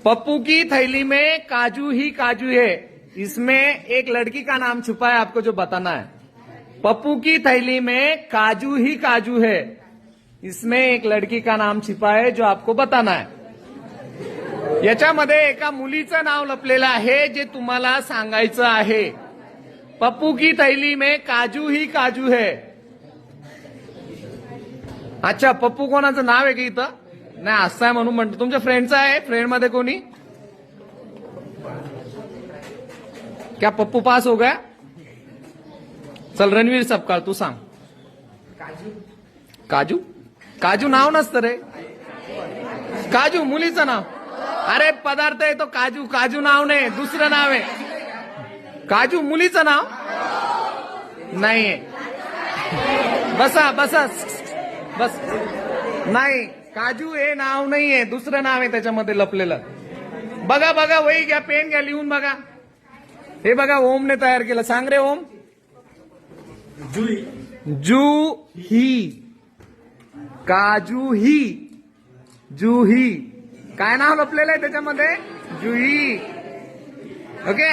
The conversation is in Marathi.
पप्पू की थैली में काजू ही काजू है, इसमें एक लड़की का नाम छुपा है, आपको जो बताना है। पप्पू की थैली में काजू ही काजू है, इसमें एक लड़की का नाम छिपा है, जो आपको बताना है। याच्यामध्ये एका मुलीचं नाव लपलेलं आहे, जे तुम्हाला सांगायचं आहे। पप्पू की थैली में काजू ही काजू है। अच्छा, पप्पू कोणाचं नाव आहे की इथं? नाही, असं आहे म्हणून म्हणतो। तुमच्या फ्रेंडचं आहे? फ्रेंड मध्ये कोणी? क्या पप्पू पास हो गया? चल रणवीर सपकाळ, तू सांग। काजू काजू नाव नसतं रे। काजू मुलीचं नाव। अरे पदार्थ आहे तो काजू, काजू नाव नाही, दुसरं नाव आहे। काजू मुलीचं नाव नाहीये। बसा बसा बस। नाही, काजू हे नाव नाहीये, दुसरं नाव आहे त्याच्यामध्ये लपलेलं। बघा बघा, वही घ्या, पेन घ्या, लिहून बघा। हे बघा, ओमने तयार केलं। सांग रे ओम। जूही, काजूही, जूही। काय नाव लपलेलं आहे त्याच्यामध्ये? जुही। ओके।